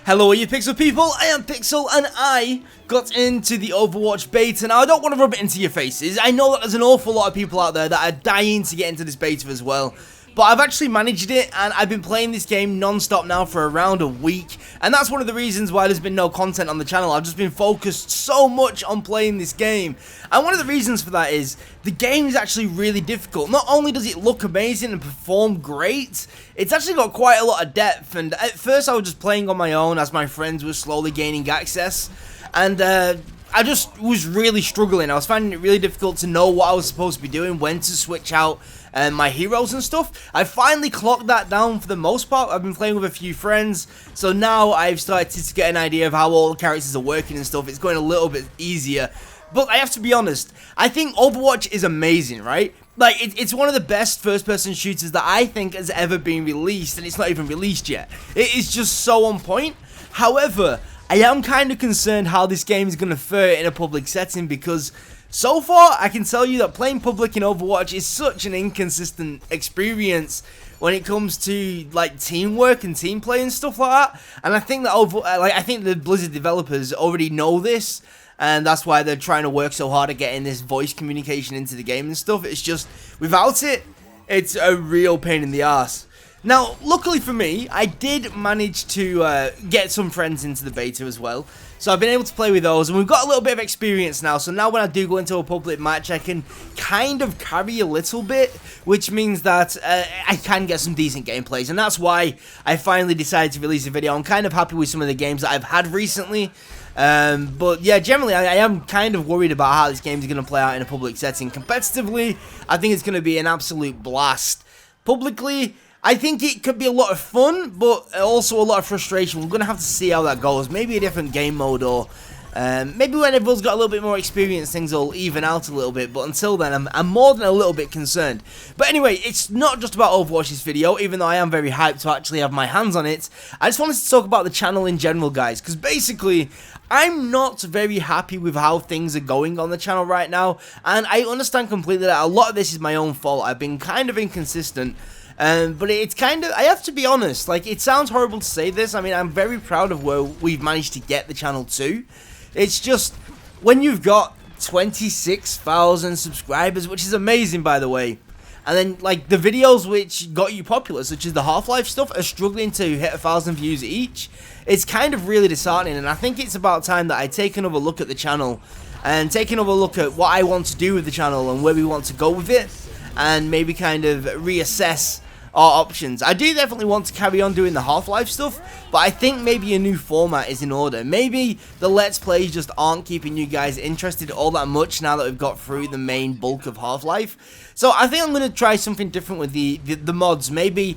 Hello, you Pixel people, I am Pixel and I got into the Overwatch beta. Now, I don't want to rub it into your faces. I know that there's an awful lot of people out there that are dying to get into this beta as well. But I've actually managed it, and I've been playing this game non-stop now for around a week. And that's one of the reasons why there's been no content on the channel. I've just been focused so much on playing this game. And one of the reasons for that is, the game is actually really difficult. Not only does it look amazing and perform great, it's actually got quite a lot of depth. And at first I was just playing on my own as my friends were slowly gaining access. And I just was really struggling. I was finding it really difficult to know what I was supposed to be doing, when to switch out my heroes and stuff. I finally clocked that down for the most part. I've been playing with a few friends, so now I've started to get an idea of how all the characters are working and stuff. It's going a little bit easier. But I have to be honest, I think Overwatch is amazing, right? Like, it's one of the best first-person shooters that I think has ever been released, and it's not even released yet. It is just so on point. However, I am kind of concerned how this game is going to fare in a public setting, because so far I can tell you that playing public in Overwatch is such an inconsistent experience when it comes to like teamwork and team play and stuff like that. And I think that I think the Blizzard developers already know this, and that's why they're trying to work so hard at getting this voice communication into the game and stuff. It's just, without it, it's a real pain in the ass. Now, luckily for me, I did manage to get some friends into the beta as well. So I've been able to play with those, and we've got a little bit of experience now. So now when I do go into a public match, I can kind of carry a little bit, which means that I can get some decent gameplays. And that's why I finally decided to release a video. I'm kind of happy with some of the games that I've had recently. But yeah, generally I am kind of worried about how this game is going to play out in a public setting. Competitively, I think it's going to be an absolute blast. Publicly, I think it could be a lot of fun, but also a lot of frustration. We're going to have to see how that goes. Maybe a different game mode, or maybe when everyone's got a little bit more experience, things will even out a little bit. But until then, I'm more than a little bit concerned. But anyway, it's not just about Overwatch, this video, even though I am very hyped to actually have my hands on it. I just wanted to talk about the channel in general, guys, because basically, I'm not very happy with how things are going on the channel right now. And I understand completely that a lot of this is my own fault. I've been kind of inconsistent. But it's kind of, I have to be honest, like, it sounds horrible to say this. I mean, I'm very proud of where we've managed to get the channel to. It's just, when you've got 26,000 subscribers, which is amazing, by the way, and then, like, the videos which got you popular, such as the Half-Life stuff, are struggling to hit 1,000 views each, it's kind of really disheartening. And I think it's about time that I take another look at the channel, and take another look at what I want to do with the channel, and where we want to go with it, and maybe kind of reassess our options. I do definitely want to carry on doing the Half-Life stuff, but I think maybe a new format is in order. Maybe the Let's Plays just aren't keeping you guys interested all that much now that we've got through the main bulk of Half-Life. So I think I'm going to try something different with the mods. Maybe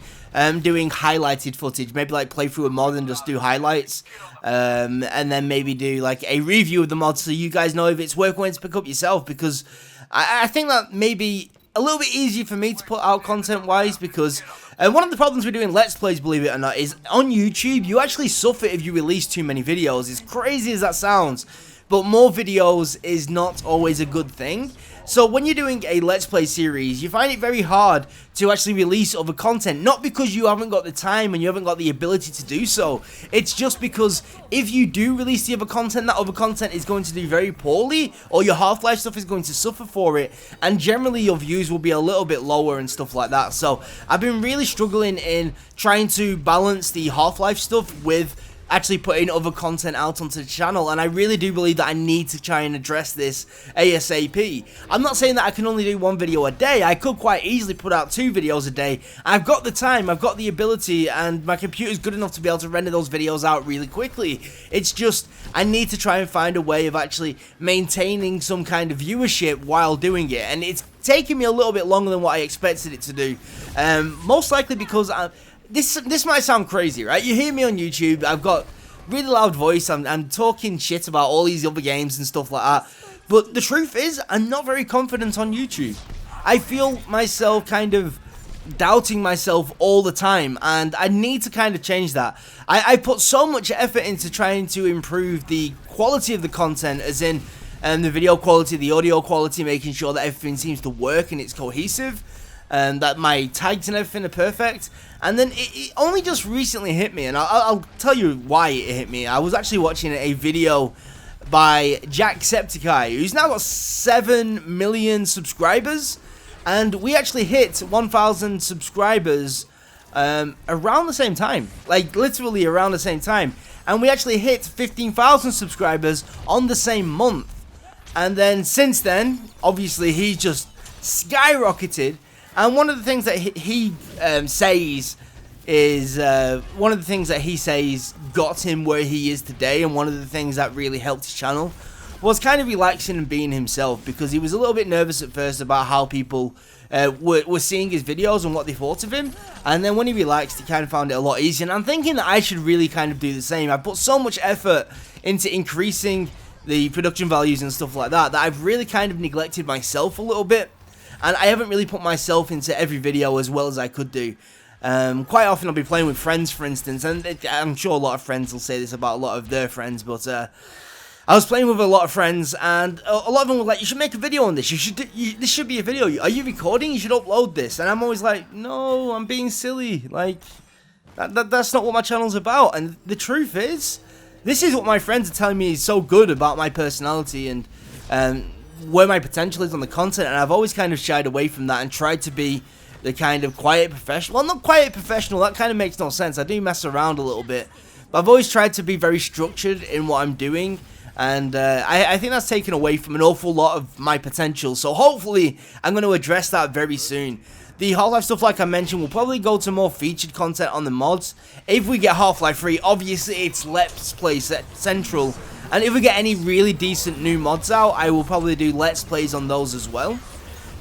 doing highlighted footage, maybe like play through a mod and just do highlights, and then maybe do like a review of the mod so you guys know if it's worth going to pick up yourself, because I think that maybe a little bit easier for me to put out content-wise, because one of the problems with doing Let's Plays, believe it or not, is on YouTube, you actually suffer if you release too many videos. As crazy as that sounds, but more videos is not always a good thing. So when you're doing a Let's Play series, you find it very hard to actually release other content. Not because you haven't got the time and you haven't got the ability to do so. It's just because if you do release the other content, that other content is going to do very poorly, or your Half-Life stuff is going to suffer for it, and generally your views will be a little bit lower and stuff like that. So I've been really struggling in trying to balance the Half-Life stuff with actually putting other content out onto the channel, and I really do believe that I need to try and address this ASAP. I'm not saying that I can only do one video a day. I could quite easily put out 2 videos a day. I've got the time, I've got the ability, and my computer's good enough to be able to render those videos out really quickly. It's just, I need to try and find a way of actually maintaining some kind of viewership while doing it, and it's taking me a little bit longer than what I expected it to do. Most likely because this might sound crazy, right? You hear me on YouTube, I've got really loud voice, I'm talking shit about all these other games and stuff like that, but the truth is, I'm not very confident on YouTube. I feel myself kind of doubting myself all the time, and I need to kind of change that. I put so much effort into trying to improve the quality of the content, as in the video quality, the audio quality, making sure that everything seems to work and it's cohesive. that my tags and everything are perfect. And then it only just recently hit me, and I'll tell you why it hit me. I was actually watching a video by Jacksepticeye, who's now got 7 million subscribers, and we actually hit 1,000 subscribers around the same time, like literally around the same time, and we actually hit 15,000 subscribers on the same month. And then since then, obviously, he's just skyrocketed. And one of the things that he says is one of the things that he says got him where he is today, and one of the things that really helped his channel was kind of relaxing and being himself, because he was a little bit nervous at first about how people were seeing his videos and what they thought of him. And then when he relaxed, he kind of found it a lot easier. And I'm thinking that I should really kind of do the same. I put so much effort into increasing the production values and stuff like that I've really kind of neglected myself a little bit. And I haven't really put myself into every video as well as I could do. Quite often I'll be playing with friends, for instance, and I'm sure a lot of friends will say this about a lot of their friends, but I was playing with a lot of friends, and a lot of them were like, you should make a video on this, this should be a video, are you recording, you should upload this. And I'm always like, no, I'm being silly, like, that's not what my channel's about. And the truth is, this is what my friends are telling me is so good about my personality and where my potential is on the content, and I've always kind of shied away from that and tried to be the kind of quiet professional. Well, not quiet professional, that kind of makes no sense. I do mess around a little bit, but I've always tried to be very structured in what I'm doing, and I think that's taken away from an awful lot of my potential. So hopefully I'm going to address that very soon. The Half-Life stuff, like I mentioned, will probably go to more featured content on the mods. If we get Half-Life 3, obviously it's Let's Play Central. And if we get any really decent new mods out, I will probably do Let's Plays on those as well.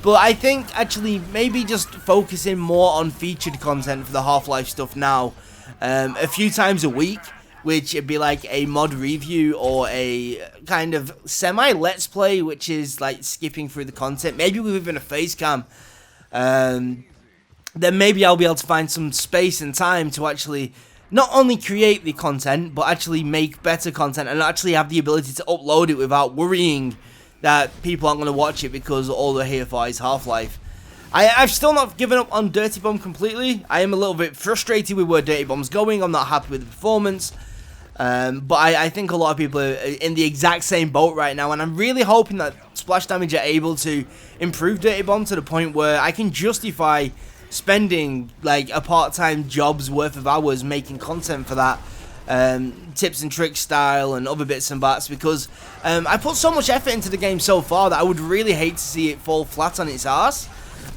But I think actually maybe just focusing more on featured content for the Half-Life stuff now. A few times a week, which would be like a mod review or a kind of semi-Let's Play, which is like skipping through the content. Maybe with even a face cam. Then maybe I'll be able to find some space and time to actually not only create the content, but actually make better content and actually have the ability to upload it without worrying that people aren't going to watch it because all they're here for is Half-Life. I've still not given up on Dirty Bomb completely. I am a little bit frustrated with where Dirty Bomb's going. I'm not happy with the performance. But I think a lot of people are in the exact same boat right now, and I'm really hoping that Splash Damage are able to improve Dirty Bomb to the point where I can justify spending like a part-time job's worth of hours making content for that, tips and tricks style and other bits and bats, because I put so much effort into the game so far that I would really hate to see it fall flat on its arse.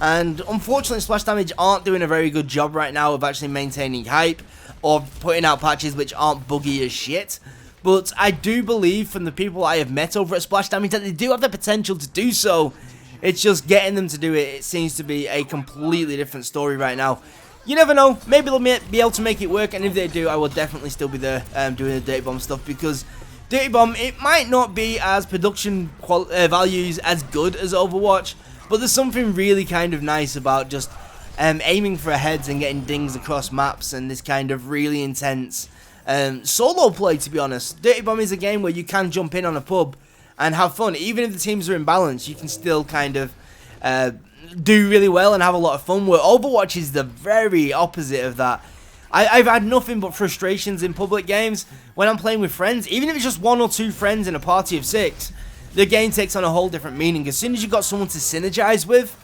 And unfortunately Splash Damage aren't doing a very good job right now of actually maintaining hype or putting out patches which aren't buggy as shit. But I do believe from the people I have met over at Splash Damage that they do have the potential to do so. It's just getting them to do it. It seems to be a completely different story right now. You never know. Maybe they'll be able to make it work, and if they do, I will definitely still be there doing the Dirty Bomb stuff, because Dirty Bomb, it might not be as production values as good as Overwatch, but there's something really kind of nice about just aiming for heads and getting dings across maps and this kind of really intense solo play, to be honest. Dirty Bomb is a game where you can jump in on a pub and have fun. Even if the teams are imbalanced, you can still kind of do really well and have a lot of fun. Where Overwatch is the very opposite of that. I've had nothing but frustrations in public games when I'm playing with friends. Even if it's just 1 or 2 friends in a party of 6, the game takes on a whole different meaning as soon as you've got someone to synergize with.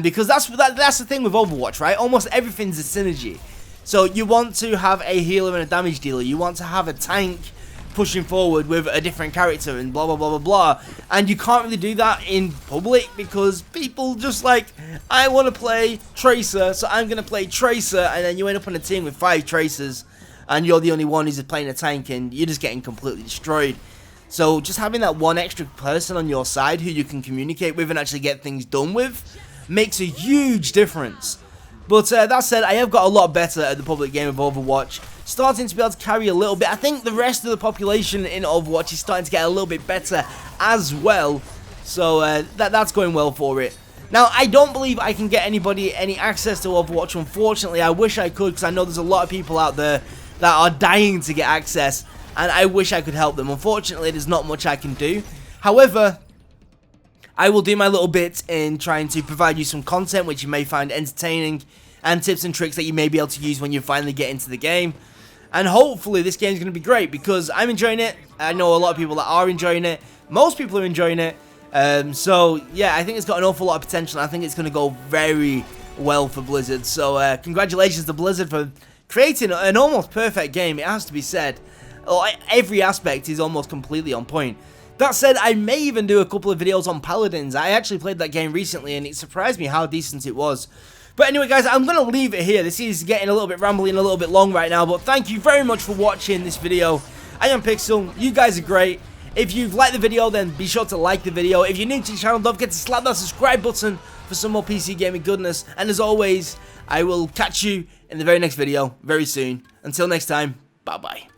Because that's the thing with Overwatch, right? Almost everything's a synergy. So you want to have a healer and a damage dealer. You want to have a tank pushing forward with a different character and blah blah blah blah blah, and you can't really do that in public because people just like, I want to play Tracer, so I'm going to play Tracer, and then you end up on a team with 5 Tracers and you're the only one who's playing a tank and you're just getting completely destroyed. So just having that one extra person on your side who you can communicate with and actually get things done with makes a huge difference. But that said, I have got a lot better at the public game of Overwatch, starting to be able to carry a little bit. I think the rest of the population in Overwatch is starting to get a little bit better as well, so that's going well for it. Now, I don't believe I can get anybody any access to Overwatch, unfortunately. I wish I could, because I know there's a lot of people out there that are dying to get access, and I wish I could help them. Unfortunately, there's not much I can do. However, I will do my little bit in trying to provide you some content which you may find entertaining, and tips and tricks that you may be able to use when you finally get into the game. And hopefully this game is going to be great, because I'm enjoying it. I know a lot of people that are enjoying it. Most people are enjoying it. So yeah, I think it's got an awful lot of potential. I think it's going to go very well for Blizzard. So congratulations to Blizzard for creating an almost perfect game. It has to be said. Every aspect is almost completely on point. That said, I may even do a couple of videos on Paladins. I actually played that game recently and it surprised me how decent it was. But anyway guys, I'm going to leave it here. This is getting a little bit rambling, a little bit long right now, but thank you very much for watching this video. I am Pixel, you guys are great. If you've liked the video, then be sure to like the video. If you're new to the channel, don't forget to slap that subscribe button for some more PC gaming goodness. And as always, I will catch you in the very next video very soon. Until next time, bye bye.